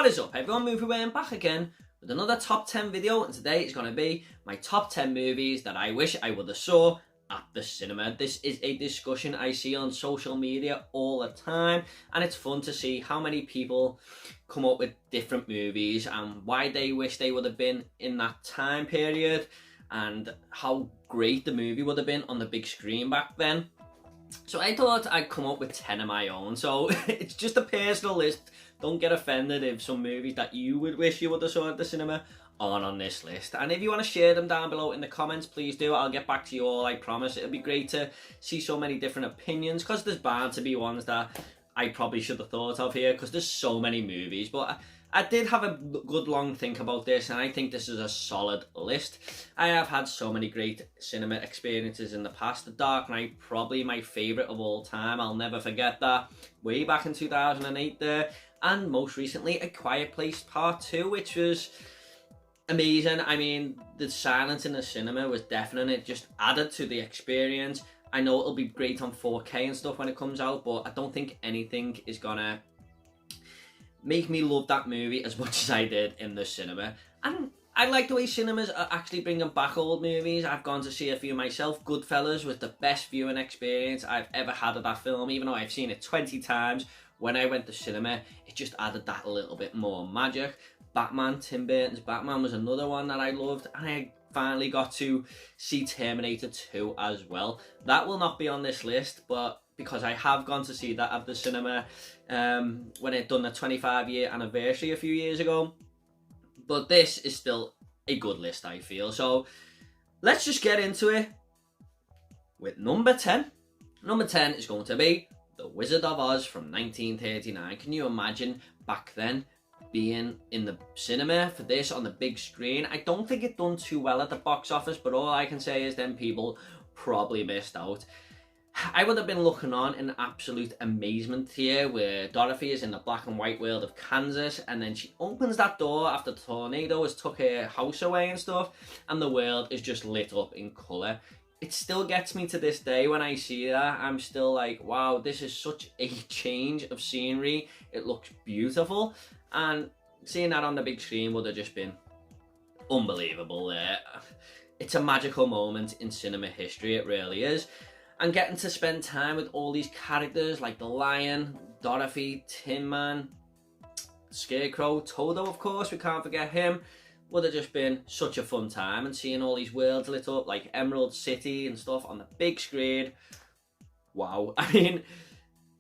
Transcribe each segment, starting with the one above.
What is up everyone, Movie Worm back again with another top 10 video, and today is going to be my top 10 movies that I wish I would have saw at the cinema. This is a discussion I see on social media all the time, and it's fun to see how many people come up with different movies and why they wish they would have been in that time period and how great the movie would have been on the big screen back then. So I thought I'd come up with 10 of my own, so it's just a personal list. Don't get offended if some movies that you would wish you would have saw at the cinema aren't on this list. And if you want to share them down below in the comments, please do. I'll get back to you all, I promise. It'll be great to see so many different opinions, because there's bound to be ones that I probably should have thought of here, because there's so many movies. But I did have a good long think about this, and I think this is a solid list. I have had so many great cinema experiences in the past. The Dark Knight, probably my favourite of all time. I'll never forget that. Way back in 2008 there. And most recently, A Quiet Place Part 2, which was amazing. I mean, the silence in the cinema was deafening. It just added to the experience. I know it'll be great on 4K and stuff when it comes out, but I don't think anything is gonna make me love that movie as much as I did in the cinema. And I like the way cinemas are actually bringing back old movies. I've gone to see a few myself. Goodfellas was the best viewing experience I've ever had of that film, even though I've seen it 20 times. When I went to cinema, it just added that a little bit more magic. Batman, Tim Burton's Batman was another one that I loved, and I finally got to see Terminator 2 as well. That will not be on this list, but because I have gone to see that at the cinema when it done the 25-year anniversary a few years ago. But this is still a good list, I feel. So let's just get into it with number 10. Number 10 is going to be The Wizard of Oz from 1939. Can you imagine back then being in the cinema for this on the big screen? I don't think it done too well at the box office, but all I can say is then people probably missed out. I would have been looking on in absolute amazement here, where Dorothy is in the black and white world of Kansas, and then she opens that door after the tornado has took her house away and stuff, and the world is just lit up in colour. It still gets me to this day when I see that. I'm still like, wow, this is such a change of scenery. It looks beautiful, and seeing that on the big screen would have just been unbelievable there. It's a magical moment in cinema history, it really is. And getting to spend time with all these characters like the Lion, Dorothy, Tin Man, Scarecrow, Toto, of course, we can't forget him, would have just been such a fun time. And seeing all these worlds lit up like Emerald City and stuff on the big screen, wow. I mean,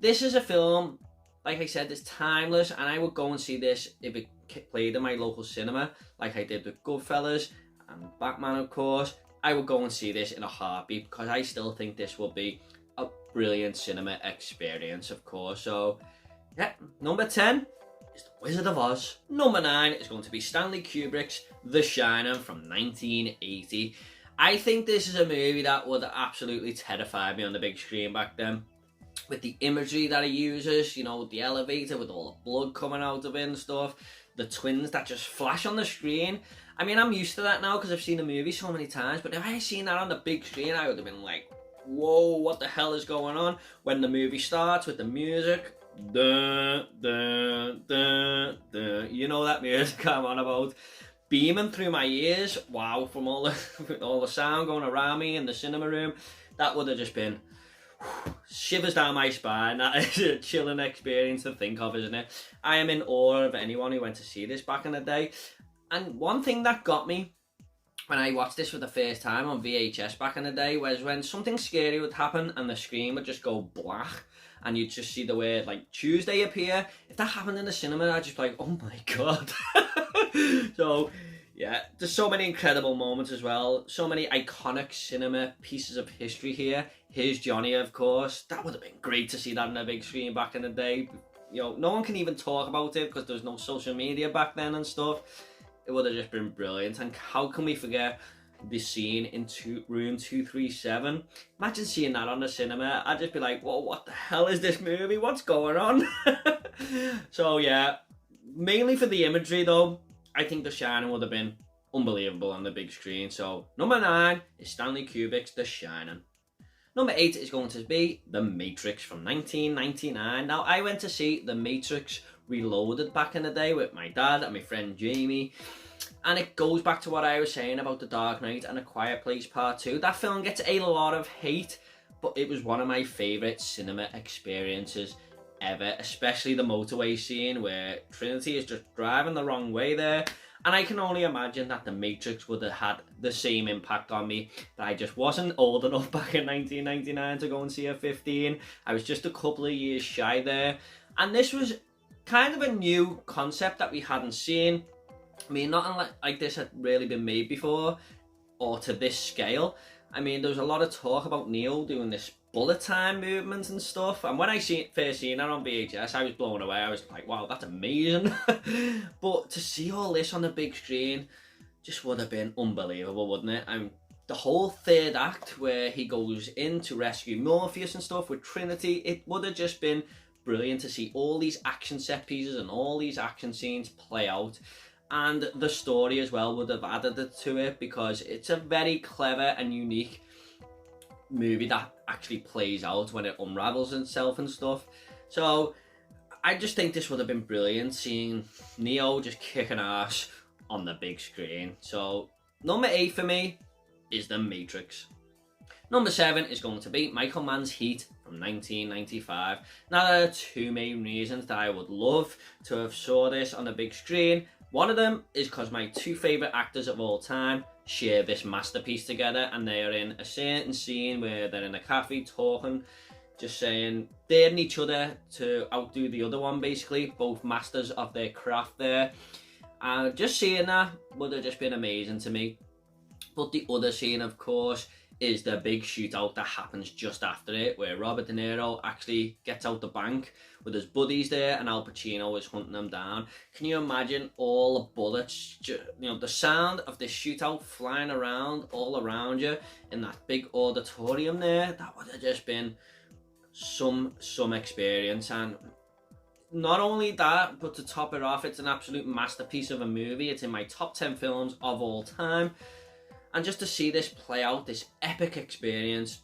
this is a film, like I said, it's timeless, and I would go and see this if it played in my local cinema, like I did with Goodfellas and Batman, of course. I would go and see this in a heartbeat, because I still think this will be a brilliant cinema experience, of course. So, yeah, number 10 is The Wizard of Oz. Number 9 is going to be Stanley Kubrick's The Shining from 1980. I think this is a movie that would absolutely terrify me on the big screen back then. With the imagery that it uses, you know, the elevator with all the blood coming out of it and stuff, the twins that just flash on the screen. I mean, I'm used to that now because I've seen the movie so many times, but if I had seen that on the big screen, I would have been like, whoa, what the hell is going on? When the movie starts with the music, dun, dun, dun, dun, you know that music I'm on about, beaming through my ears, wow, from all the sound going around me in the cinema room, that would have just been shivers down my spine. That is a chilling experience to think of, isn't it? I am in awe of anyone who went to see this back in the day. And one thing that got me when I watched this for the first time on VHS back in the day was when something scary would happen and the screen would just go black and you'd just see the word like Tuesday appear. If that happened in the cinema, I'd just be like, oh my god. So yeah, there's so many incredible moments as well. So many iconic cinema pieces of history here. Here's Johnny, of course. That would have been great to see that on a big screen back in the day. You know, no one can even talk about it because there was no social media back then and stuff. It would have just been brilliant. And how can we forget the scene in room 237? Imagine seeing that on the cinema. I'd just be like, whoa, what the hell is this movie? What's going on? So yeah, mainly for the imagery though, I think The Shining would have been unbelievable on the big screen. So number 9 is Stanley Kubrick's The Shining. Number 8 is going to be The Matrix from 1999. Now, I went to see The Matrix Reloaded back in the day with my dad and my friend Jamie. And it goes back to what I was saying about The Dark Knight and A Quiet Place Part 2. That film gets a lot of hate, but it was one of my favourite cinema experiences ever, especially the motorway scene where Trinity is just driving the wrong way there. And I can only imagine that The Matrix would have had the same impact on me, that I just wasn't old enough back in 1999 to go and see a 15. I was just a couple of years shy there. And this was kind of a new concept that we hadn't seen. I mean, nothing like this had really been made before, or to this scale. I mean, there was a lot of talk about Neo doing this bullet time movement and stuff, and when I first seen it on VHS, I was blown away. I was like, wow, that's amazing. But to see all this on the big screen just would have been unbelievable, wouldn't it? And the whole third act where he goes in to rescue Morpheus and stuff with Trinity, it would have just been brilliant to see all these action set pieces and all these action scenes play out. And the story as well would have added it to it, because it's a very clever and unique movie that actually plays out when it unravels itself and stuff. So I just think this would have been brilliant, seeing Neo just kicking ass on the big screen. So number 8 for me is The Matrix. Number 7 is going to be Michael Mann's Heat from 1995. Now, there are two main reasons that I would love to have saw this on the big screen. One of them is because my two favourite actors of all time share this masterpiece together, and they are in a certain scene where they're in a cafe talking, just saying, daring each other to outdo the other one, basically, both masters of their craft there. And just seeing that would have just been amazing to me. But the other scene, of course, is the big shootout that happens just after it, where Robert De Niro actually gets out the bank with his buddies there, and Al Pacino is hunting them down. Can you imagine all the bullets, the sound of the shootout flying around all around you in that big auditorium there? That would have just been some experience. And not only that, but to top it off, it's an absolute masterpiece of a movie. It's in my top 10 films of all time. And just to see this play out, this epic experience,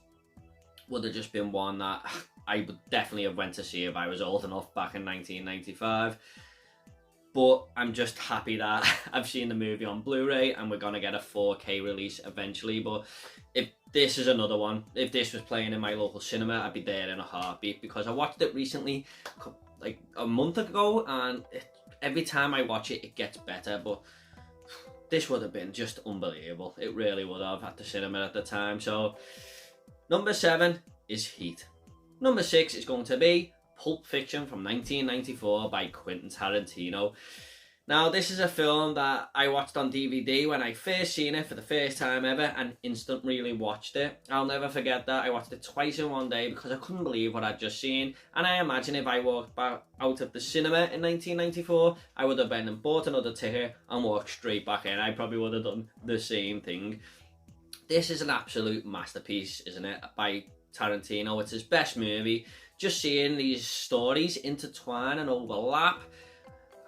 would have just been one that I would definitely have went to see if I was old enough back in 1995. But I'm just happy that I've seen the movie on Blu-ray, and we're going to get a 4K release eventually. But if this is another one, if this was playing in my local cinema, I'd be there in a heartbeat, because I watched it recently, like a month ago, and every time I watch it, it gets better. But this would have been just unbelievable. It really would have at the cinema at the time. So number 7 is Heat. Number 6 is going to be Pulp Fiction from 1994 by Quentin Tarantino. Now, this is a film that I watched on DVD when I first seen it for the first time ever, and instantly really watched it. I'll never forget that. I watched it twice in one day because I couldn't believe what I'd just seen. And I imagine if I walked back out of the cinema in 1994, I would have been and bought another ticket and walked straight back in. I probably would have done the same thing. This is an absolute masterpiece, isn't it, by Tarantino. It's his best movie. Just seeing these stories intertwine and overlap,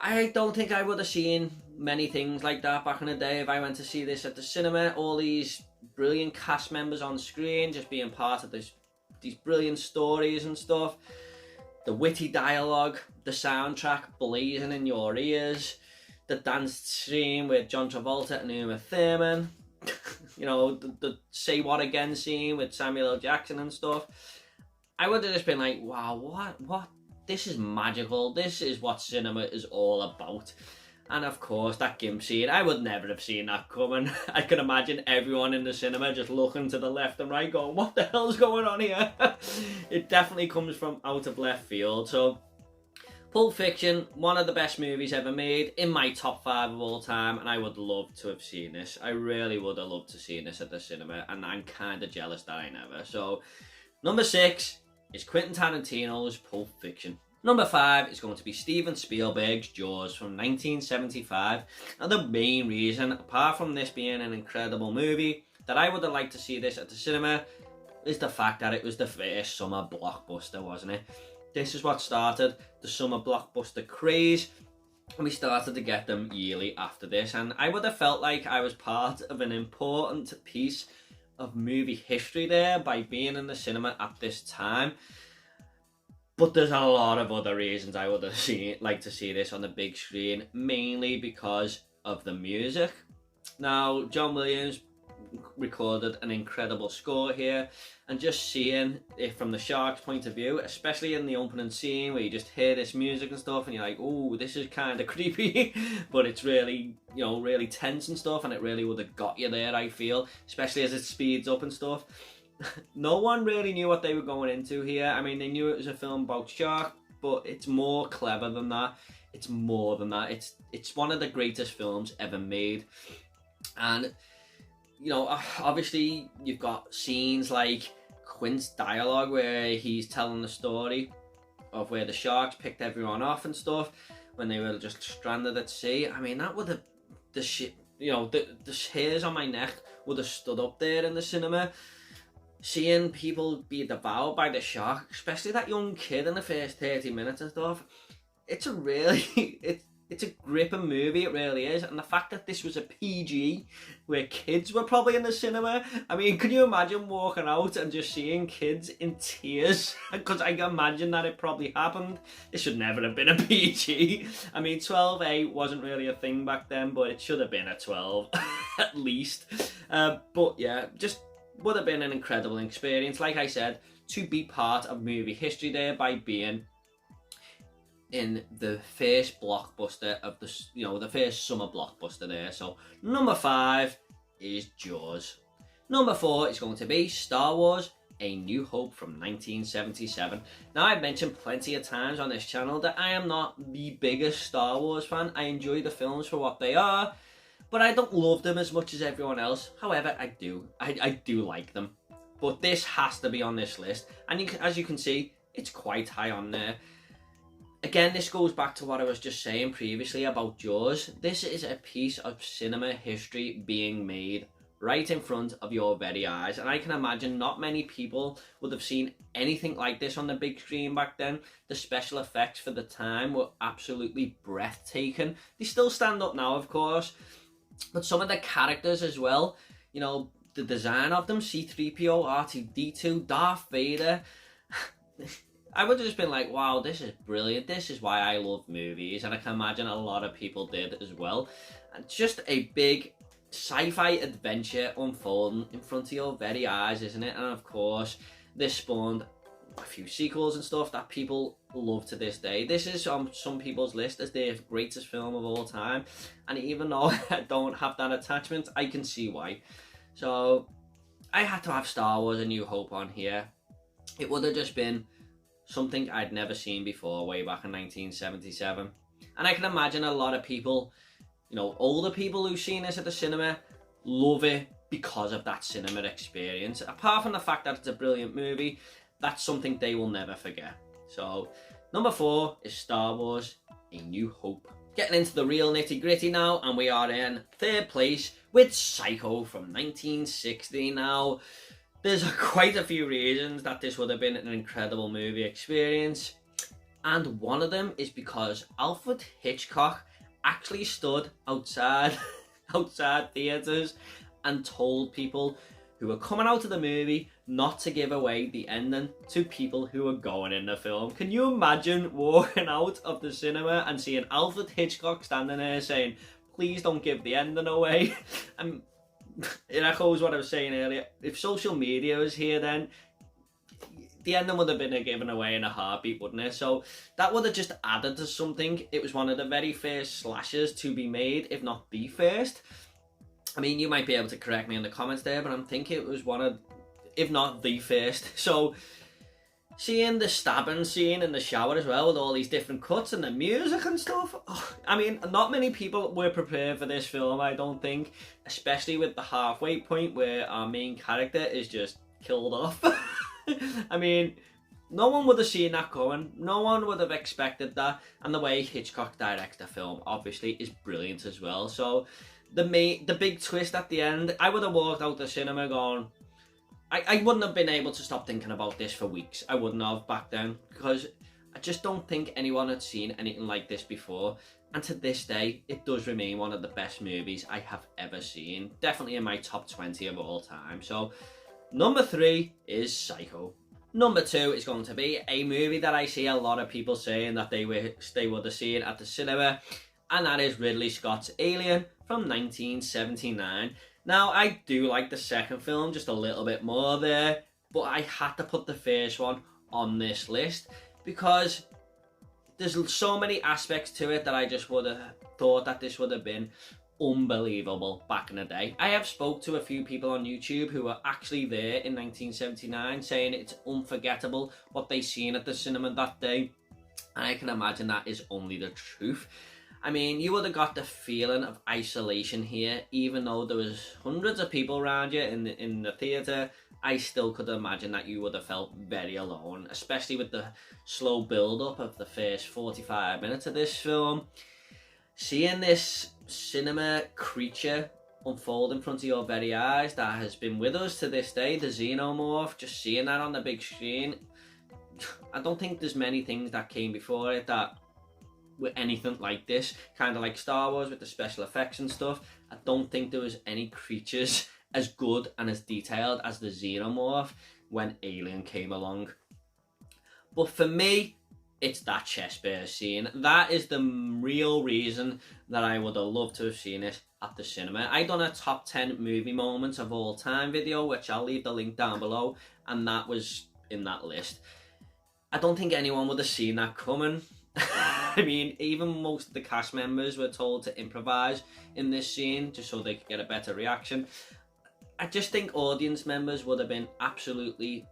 I don't think I would have seen many things like that back in the day if I went to see this at the cinema. All these brilliant cast members on screen just being part of these brilliant stories and stuff. The witty dialogue, the soundtrack blazing in your ears, the dance scene with John Travolta and Uma Thurman, the Say What Again scene with Samuel L. Jackson and stuff. I would have just been like, wow, what? This is magical. This is what cinema is all about. And of course, that gimp scene, I would never have seen that coming. I can imagine everyone in the cinema just looking to the left and right going, what the hell's going on here? It definitely comes from out of left field. So Pulp Fiction, one of the best movies ever made, in my top 5 of all time, and I would love to have seen this. I really would have loved to see this at the cinema, and I'm kind of jealous that I never. So number 6 is Quentin Tarantino's Pulp Fiction. Number 5 is going to be Steven Spielberg's Jaws from 1975. And the main reason, apart from this being an incredible movie, that I would have liked to see this at the cinema is the fact that it was the first summer blockbuster, wasn't it? This is what started the summer blockbuster craze, and we started to get them yearly after this. And I would have felt like I was part of an important piece of movie history there by being in the cinema at this time. But there's a lot of other reasons I would have like to see this on the big screen, mainly because of the music. Now, John Williams recorded an incredible score here, and just seeing it from the shark's point of view, especially in the opening scene where you just hear this music and stuff and you're like, oh, this is kind of creepy, but it's really, really tense and stuff, and it really would have got you there, I feel, especially as it speeds up and stuff. No one really knew what they were going into here. I mean, they knew it was a film about shark, but it's more clever than that. It's more than that. It's one of the greatest films ever made. And obviously you've got scenes like Quint's dialogue where he's telling the story of where the sharks picked everyone off and stuff when they were just stranded at sea. I mean, that would have the hairs on my neck would have stood up there in the cinema. Seeing people be devoured by the shark, especially that young kid in the first 30 minutes and stuff, it's a really it's a gripping movie, it really is. And the fact that this was a PG, where kids were probably in the cinema, I mean, can you imagine walking out and just seeing kids in tears? Because I can imagine that it probably happened. This should never have been a PG. I mean, 12A wasn't really a thing back then, but it should have been a 12, at least. But yeah, just would have been an incredible experience. Like I said, to be part of movie history there by being in the first blockbuster of the first summer blockbuster there. So number 5 is Jaws. Number 4 is going to be Star Wars: A New Hope from 1977. Now, I've mentioned plenty of times on this channel that I am not the biggest Star Wars fan. I enjoy the films for what they are, but I don't love them as much as everyone else. However, I do like them. But this has to be on this list, and as you can see, it's quite high on there. Again, this goes back to what I was just saying previously about Jaws. This is a piece of cinema history being made right in front of your very eyes. And I can imagine not many people would have seen anything like this on the big screen back then. The special effects for the time were absolutely breathtaking. They still stand up now, of course. But some of the characters as well, the design of them, C-3PO, R2-D2, Darth Vader... I would have just been like, wow, this is brilliant. This is why I love movies. And I can imagine a lot of people did as well. And just a big sci-fi adventure unfolding in front of your very eyes, isn't it? And of course, this spawned a few sequels and stuff that people love to this day. This is on some people's list as their greatest film of all time. And even though I don't have that attachment, I can see why. So I had to have Star Wars: A New Hope on here. It would have just been something I'd never seen before way back in 1977. And I can imagine a lot of people, older people who've seen this at the cinema, love it because of that cinema experience. Apart from the fact that it's a brilliant movie, that's something they will never forget. So, number 4 is Star Wars: A New Hope. Getting into the real nitty gritty now, and we are in 3rd place with Psycho from 1960 now. There's quite a few reasons that this would have been an incredible movie experience. And one of them is because Alfred Hitchcock actually stood outside theatres and told people who were coming out of the movie not to give away the ending to people who were going in the film. Can you imagine walking out of the cinema and seeing Alfred Hitchcock standing there saying, please don't give the ending away? And it echoes what I was saying earlier. If social media was here then, the ending would have been given away in a heartbeat, wouldn't it? So that would have just added to something. It was one of the very first slashers to be made, if not the first. I mean, you might be able to correct me in the comments there, but I'm thinking it was one of, if not the first. So seeing the stabbing scene in the shower as well with all these different cuts and the music and stuff. Oh, I mean, not many people were prepared for this film, I don't think. Especially with the halfway point where our main character is just killed off. I mean, no one would have seen that coming. No one would have expected that. And the way Hitchcock directs the film, obviously, is brilliant as well. So the big twist at the end, I would have walked out the cinema going, I wouldn't have been able to stop thinking about this for weeks. I wouldn't have back then, because I just don't think anyone had seen anything like this before. And to this day, it does remain one of the best movies I have ever seen. Definitely in my top 20 of all time. So, number 3 is Psycho. Number 2 is going to be a movie that I see a lot of people saying that they wish they would have seen at the cinema, and that is Ridley Scott's Alien from 1979. Now, I do like the second film just a little bit more there, but I had to put the first one on this list because there's so many aspects to it that I just would have thought that this would have been unbelievable back in the day. I have spoke to a few people on YouTube who were actually there in 1979 saying it's unforgettable what they seen at the cinema that day, and I can imagine that is only the truth. I mean, you would have got the feeling of isolation here, even though there was hundreds of people around you in the theatre. I still could imagine that you would have felt very alone, especially with the slow build-up of the first 45 minutes of this film. Seeing this cinema creature unfold in front of your very eyes that has been with us to this day, the xenomorph, just seeing that on the big screen, I don't think there's many things that came before it that were anything like this. Kind of like Star Wars with the special effects and stuff. I don't think there was any creatures as good and as detailed as the xenomorph when Alien came along. But for me, it's that chest burst scene. That is the real reason that I would have loved to have seen it at the cinema. I done a top 10 movie moments of all time video, which I'll leave the link down below, and that was in that list. I don't think anyone would have seen that coming. I mean, even most of the cast members were told to improvise in this scene just so they could get a better reaction. I just think audience members would have been absolutely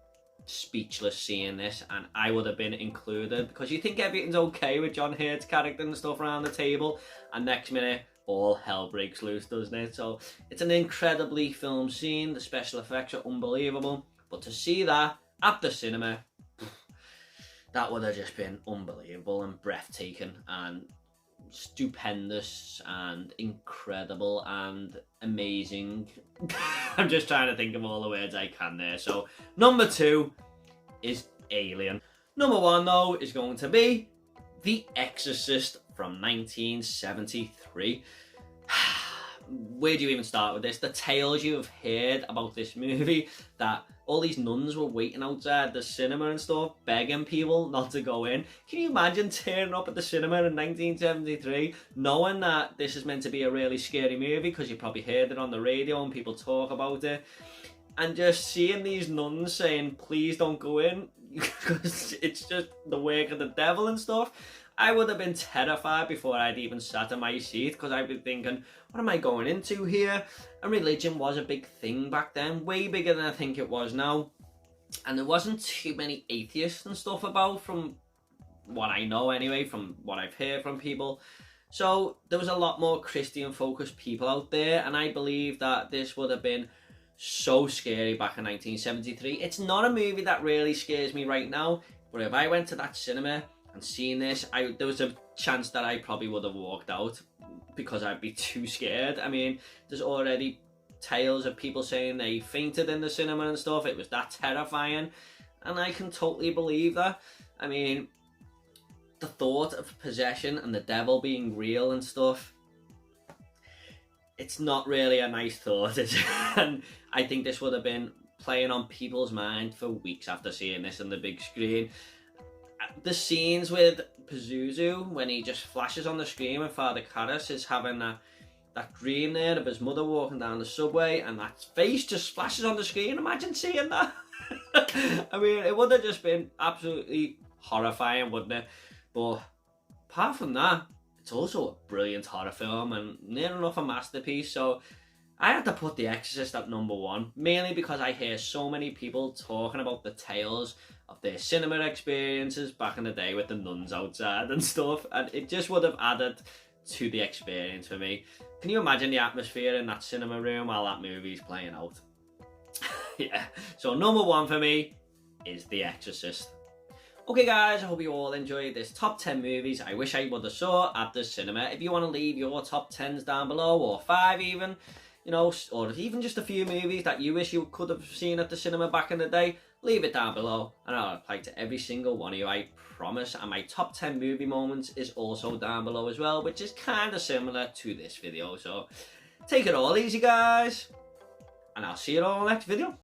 speechless seeing this, and I would have been included, because you think everything's okay with John Hurt's character and stuff around the table, and next minute all hell breaks loose, doesn't it? So it's an incredibly filmed scene. The special effects are unbelievable, but to see that at the cinema, that would have just been unbelievable and breathtaking and stupendous and incredible and amazing. I'm just trying to think of all the words I can there. So number 2 is Alien. Number 1 though is going to be The Exorcist from 1973. Where do you even start with this? The tales you have heard about this movie, that all these nuns were waiting outside the cinema and stuff, begging people not to go in. Can you imagine turning up at the cinema in 1973, knowing that this is meant to be a really scary movie because you probably heard it on the radio and people talk about it, and just seeing these nuns saying, please don't go in, because it's just the work of the devil and stuff? I would have been terrified before I'd even sat in my seat, because I'd be thinking, what am I going into here? And religion was a big thing back then, way bigger than I think it was now. And there wasn't too many atheists and stuff about, from what I know anyway, from what I've heard from people. So there was a lot more Christian focused people out there, and I believe that this would have been so scary back in 1973. It's not a movie that really scares me right now, but if I went to that cinema and seen this, there was a chance that I probably would have walked out because I'd be too scared. I mean, there's already tales of people saying they fainted in the cinema and stuff. It was that terrifying, and I can totally believe that. I mean, the thought of possession and the devil being real and stuff, it's not really a nice thought, is it? And I think this would have been playing on people's mind for weeks after seeing this on the big screen. The scenes with Pazuzu, when he just flashes on the screen when Father Karras is having that dream there of his mother walking down the subway, and that face just flashes on the screen. Imagine seeing that. I mean, it would have just been absolutely horrifying, wouldn't it? But apart from that, it's also a brilliant horror film and near enough a masterpiece. So I had to put The Exorcist at number 1, mainly because I hear so many people talking about the tales of their cinema experiences back in the day with the nuns outside and stuff, and it just would have added to the experience for me. Can you imagine the atmosphere in that cinema room while that movie's playing out? Yeah, so number 1 for me is The Exorcist. Okay guys, I hope you all enjoyed this top 10 movies I wish I would have saw at the cinema. If you want to leave your top 10s down below, or 5 even, you know, or even just a few movies that you wish you could have seen at the cinema back in the day, leave it down below and I'll reply to every single one of you, I promise. And my top 10 movie moments is also down below as well, which is kind of similar to this video. So take it all easy guys, and I'll see you all in the next video.